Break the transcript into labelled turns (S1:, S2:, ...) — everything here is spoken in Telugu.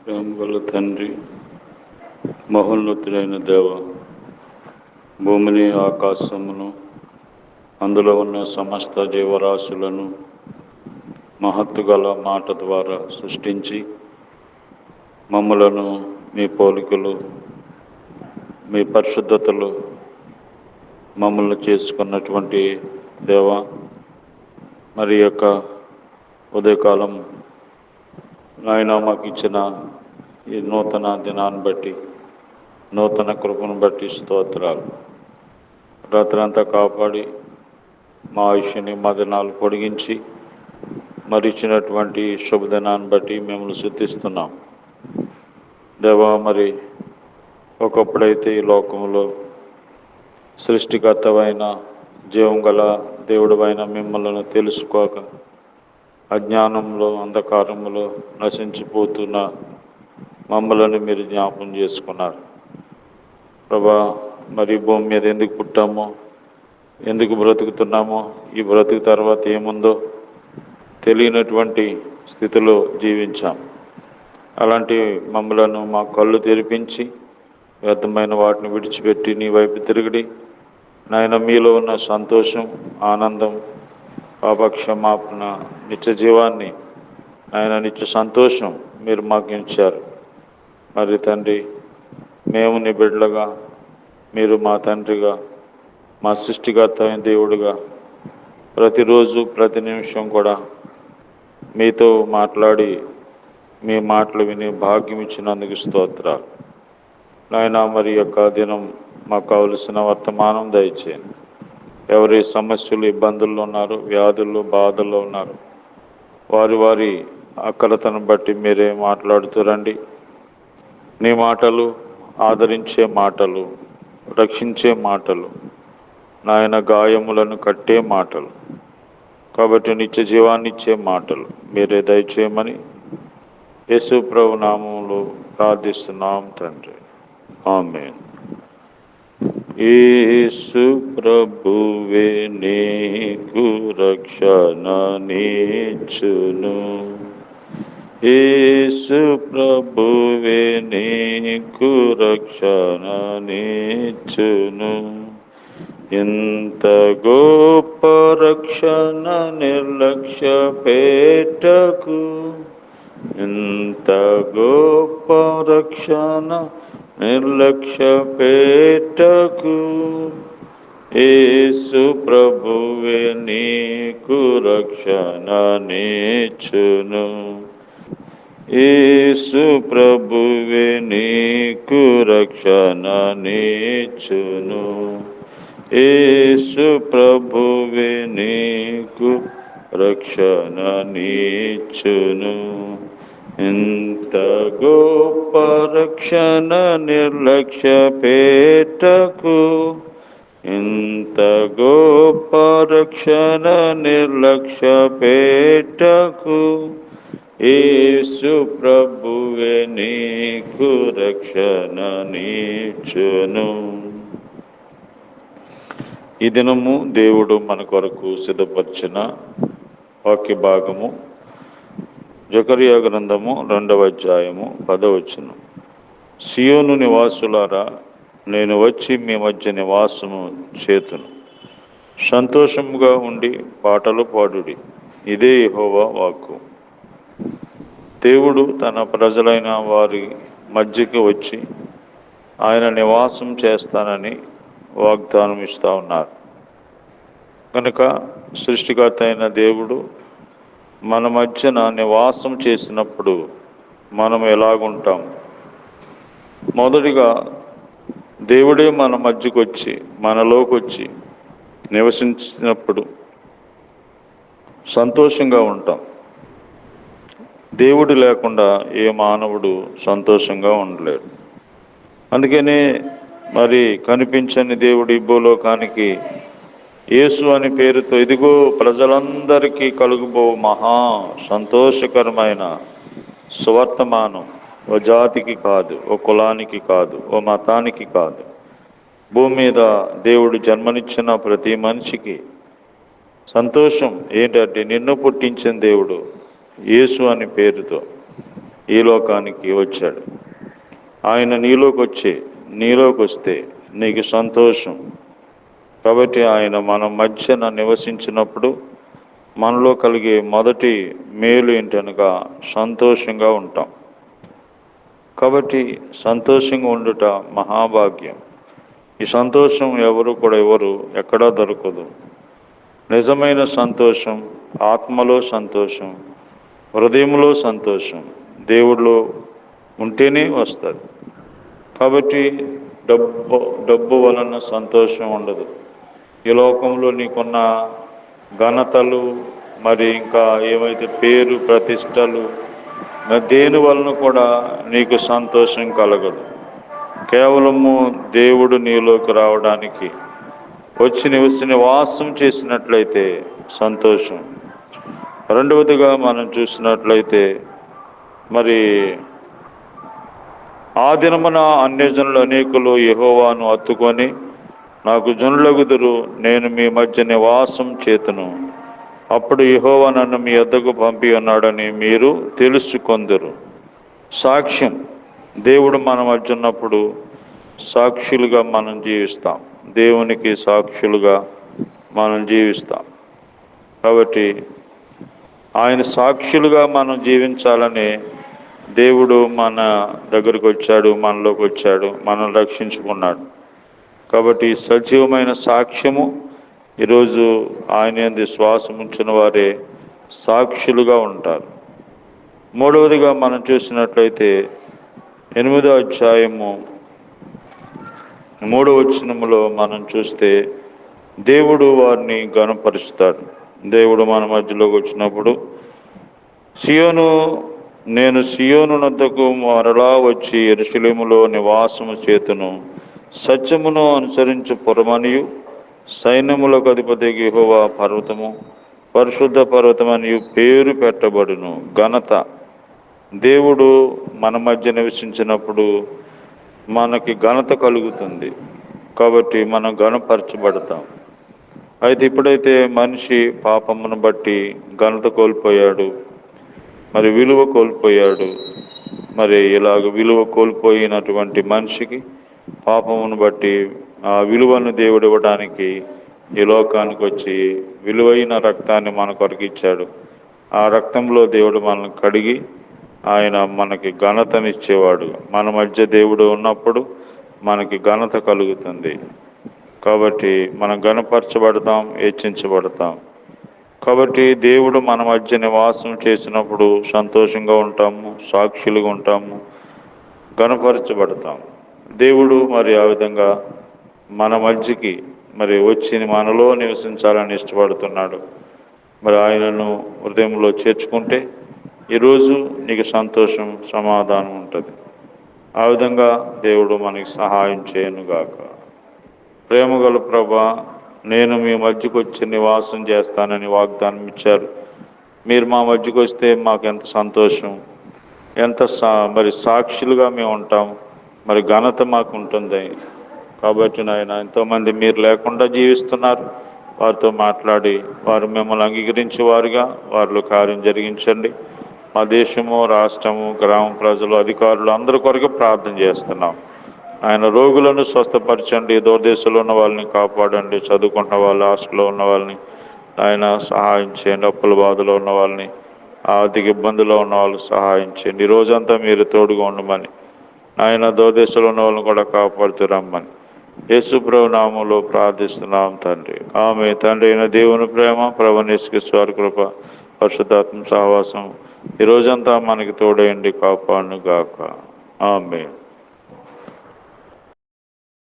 S1: ప్రేమగల తండ్రి, మహోన్నతుడైన దేవ, భూమిని ఆకాశమును అందులో ఉన్న సమస్త జీవరాశులను మహత్తుగల మాట ద్వారా సృష్టించి మమ్ములను మీ పోలికలు మీ పరిశుద్ధతలు మమ్మల్ని చేసుకున్నటువంటి దేవ, మరి యొక్క ఉదయకాలం నాయన మాకు ఇచ్చిన ఈ నూతన దినాన్ని బట్టి, నూతన కృపను బట్టి స్తోత్రాలు. రాత్రంతా కాపాడి మా ఆయుష్ని మా దినాలు పొడిగించి మరి ఇచ్చినటువంటి శుభదినాన్ని బట్టి మిమ్మల్ని స్తుతిస్తున్నాం దేవా. మరి ఒకప్పుడైతే ఈ లోకంలో సృష్టికర్తవైన జీవం గల దేవుడవైన మిమ్మల్ని తెలుసుకోక అజ్ఞానంలో అంధకారంలో నశించిపోతున్న మమ్మలను మీరు జ్ఞాపకం చేసుకున్నారు ప్రభా. మరి భూమి మీద ఎందుకు పుట్టామో, ఎందుకు బ్రతుకుతున్నామో, ఈ బ్రతుకు తర్వాత ఏముందో తెలియనటువంటి స్థితిలో జీవించాం. అలాంటి మమ్మలను మా కళ్ళు తెరిపించి వ్యర్థమైన వాటిని విడిచిపెట్టి నీ వైపు తిరిగి నాయన మీలో ఉన్న సంతోషం, ఆనందం, పాపక్షమాపణ, నిత్య జీవాన్ని, ఆయన నిత్య సంతోషం మీరు మాకు ఇచ్చారు. మరి తండ్రి, మేము నీ బిడ్డలుగా, మీరు మా తండ్రిగా, మా సృష్టికర్త అయిన దేవుడుగా ప్రతిరోజు ప్రతి నిమిషం కూడా మీతో మాట్లాడి మీ మాటలు విని భాగ్యం ఇచ్చినందుకు స్తోత్రాలు నాయన. మరి యొక్క దినం మాకు కావలసిన వర్తమానం దయచేయండి. ఎవరి సమస్యలు, ఇబ్బందుల్లో ఉన్నారు, వ్యాధుల్లో, బాధల్లో ఉన్నారు, వారి వారి అక్కరతను బట్టి మీరే మాట్లాడుతూ రండి. నీ మాటలు ఆదరించే మాటలు, రక్షించే మాటలు, నాయన గాయములను కట్టే మాటలు, కాబట్టి నిత్య జీవాన్ని ఇచ్చే మాటలు మీరే దయచేయమని యేసు ప్రభు నామములో ప్రార్థిస్తున్నాం తండ్రి, ఆమేన్. యేసు ప్రభువే నీకు రక్షణ నీచును, యేసు ప్రభువే నీకు రక్షణ నీచును. ఇంత గొప్ప రక్షణ నిర్లక్ష్య పెట్టకు, ఇంత గొప్ప రక్షణ నిర్లక్ష్య పెట్టకు. యేసు ప్రభువే నీకు రక్షణ నీచును, యేసు ప్రభువే నీకు రక్షణ నీచును, యేసు ప్రభువే నీకు రక్షణ నీచును. ఇంత గొప్ప రక్షణ నిర్లక్ష్య పెట్టకు, ఇంత గొప్ప రక్షణ నిర్లక్ష్య పెట్టకు. యేసు ప్రభువే నీకు రక్షణ నీచును. ఈ దినము దేవుడు మన కొరకు సిద్ధపరిచిన వాక్య భాగము జకరియా గ్రంథము 2వ అధ్యాయము 10వ వచనం. సియోను నివాసులారా, నేను వచ్చి మీ మధ్య నివాసము చేతును, సంతోషముగా ఉండి పాటలు పాడుడి, ఇదే యెహోవా వాక్కు. దేవుడు తన ప్రజలైన వారి మధ్యకి వచ్చి ఆయన నివాసం చేస్తానని వాగ్దానం ఇస్తూ ఉన్నారు. కనుక సృష్టికర్త అయిన దేవుడు మన మధ్యన నివాసం చేసినప్పుడు మనం ఎలాగుంటాం? మొదటిగా దేవుడే మన మధ్యకు వచ్చి, మనలోకి వచ్చి నివసించినప్పుడు సంతోషంగా ఉంటాం. దేవుడు లేకుండా ఏ మానవుడు సంతోషంగా ఉండలేడు. అందుకనే మరి కనిపించని దేవుడి భూలోకానికి యేసు అని పేరుతో ఇదిగో ప్రజలందరికీ కలుగుబో మహా సంతోషకరమైన సువర్తమానం, ఓ జాతికి కాదు, ఓ కులానికి కాదు, ఓ మతానికి కాదు, భూమి మీద దేవుడు జన్మనిచ్చిన ప్రతి మనిషికి సంతోషం ఏంటంటే నిన్ను పుట్టించిన దేవుడు యేసు అని పేరుతో ఈ లోకానికి వచ్చాడు. ఆయన నీలోకి వస్తే నీకు సంతోషం. కాబట్టి ఆయన మన మధ్యన నివసించినప్పుడు మనలో కలిగే మొదటి మేలు ఏంటనగా సంతోషంగా ఉంటాం. కాబట్టి సంతోషంగా ఉండుట మహాభాగ్యం. ఈ సంతోషం ఎవరు ఎక్కడా దొరకదు. నిజమైన సంతోషం, ఆత్మలో సంతోషం, హృదయంలో సంతోషం దేవుడిలో ఉంటేనే వస్తుంది. కాబట్టి డబ్బు వలన సంతోషం ఉండదు. ఈ లోకంలో నీకున్న ఘనతలు, మరి ఇంకా ఏమైతే పేరు ప్రతిష్టలు, దేని వలన కూడా నీకు సంతోషం కలగదు. కేవలము దేవుడు నీలోకి రావడానికి వచ్చి నివాసం చేసినట్లయితే సంతోషం. రెండవదిగా మనం చూసినట్లయితే మరి ఆ దినమున అన్యజనులు అనేకులు యెహోవాను హత్తుకొని నాకు జనులగుదురు, నేను మీ మధ్య నివాసం చేతును, అప్పుడు యెహోవా నన్ను మీ వద్దకు పంపి ఉన్నాడని మీరు తెలుసుకొందురు. సాక్ష్యం, దేవుడు మన మధ్య ఉన్నప్పుడు సాక్షులుగా మనం జీవిస్తాం. దేవునికి సాక్షులుగా మనం జీవిస్తాం. కాబట్టి ఆయన సాక్షులుగా మనం జీవించాలని దేవుడు మన దగ్గరకు వచ్చాడు, మనలోకి వచ్చాడు, మనల్ని రక్షించుకున్నాడు. కాబట్టి సజీవమైన సాక్ష్యము ఈరోజు ఆయన యందు శ్వాసం ఉంచిన వారే సాక్షులుగా ఉంటారు. మూడవదిగా మనం చూసినట్లయితే 8వ అధ్యాయము 3వ వచనములో మనం చూస్తే దేవుడు వారిని ఘనపరుస్తాడు. దేవుడు మన మధ్యలోకి వచ్చినప్పుడు నేను సియోను నద్దకు మరలా వచ్చి యెరూషలేములో నివాసము చేతును, సత్యమును అనుసరించు పురమనియు సైన్యములకు అధిపతి యెహోవా పర్వతము పరిశుద్ధ పర్వతమనియు పేరు పెట్టబడును. ఘనత, దేవుడు మన మధ్య నివసించినప్పుడు మనకి ఘనత కలుగుతుంది. కాబట్టి మనం ఘనపరచబడతాం. అయితే ఇప్పుడైతే మనిషి పాపమును బట్టి ఘనత కోల్పోయాడు, మరి విలువ కోల్పోయాడు. మరి ఇలాగ విలువ కోల్పోయినటువంటి మనిషికి పాపమును బట్టి ఆ విలువను దేవుడు ఇవ్వడానికి ఈ లోకానికి వచ్చి విలువైన రక్తాన్ని మన కొరకు ఇచ్చాడు. ఆ రక్తంలో దేవుడు మనల్ని కడిగి ఆయన మనకి ఘనతనిచ్చేవాడు. మన మధ్య దేవుడు ఉన్నప్పుడు మనకి ఘనత కలుగుతుంది. కాబట్టి మనం ఘనపరచబడతాం, హెచ్చించబడతాం. కాబట్టి దేవుడు మన మధ్య నివాసం చేసినప్పుడు సంతోషంగా ఉంటాము, సాక్షులుగా ఉంటాము, ఘనపరచబడతాం. దేవుడు మరి ఆ విధంగా మన మధ్యకి మరి వచ్చి మనలో నివసించాలని ఇష్టపడుతున్నాడు. మరి ఆయనను హృదయంలో చేర్చుకుంటే ఈరోజు నీకు సంతోషం, సమాధానం ఉంటుంది. ఆ విధంగా దేవుడు మనకి సహాయం చేయనుగాక. ప్రేమగల ప్రభా, నేను మీ మధ్యకు వచ్చి నివాసం చేస్తానని వాగ్దానం ఇచ్చారు. మీరు మా మధ్యకు వస్తే మాకు ఎంత సంతోషం, ఎంత మరి సాక్షులుగా మేము ఉంటాం, మరి ఘనత మాకు ఉంటుంది. కాబట్టి నాయన, ఎంతోమంది మీరు లేకుండా జీవిస్తున్నారు. వారితో మాట్లాడి వారు మిమ్మల్ని అంగీకరించే వారుగా వారిలో కార్యం జరిగించండి. మా దేశము, రాష్ట్రము, గ్రామ ప్రజలు, అధికారులు అందరి కొరకు ప్రార్థన చేస్తున్నాం. ఆయన రోగులను స్వస్థపరచండి, దూరదేశంలో ఉన్న వాళ్ళని కాపాడండి, చదువుకుంటున్న వాళ్ళు, హాస్టల్లో ఉన్న వాళ్ళని ఆయన సహాయం చేయండి, అప్పుల బాధలో ఉన్న వాళ్ళని, ఆర్థిక ఇబ్బందుల్లో ఉన్న వాళ్ళకి సహాయం చేయండి. ఈ రోజంతా మీరు తోడుగా ఉండమని, ఆయన దూరదేశంలో ఉన్న వాళ్ళని కూడా కాపాడుతూ రమ్మని యేసు ప్రభు నామములో ప్రార్థిస్తున్నాం తండ్రి. ఆమె తండ్రి అయిన దేవుని ప్రేమ, ప్రభువైన యేసుక్రీస్తు కృప, పరిశుద్ధాత్మ సహవాసం ఈ రోజంతా మనకి తోడయండి, కాపాడును గాక. ఆమేన్.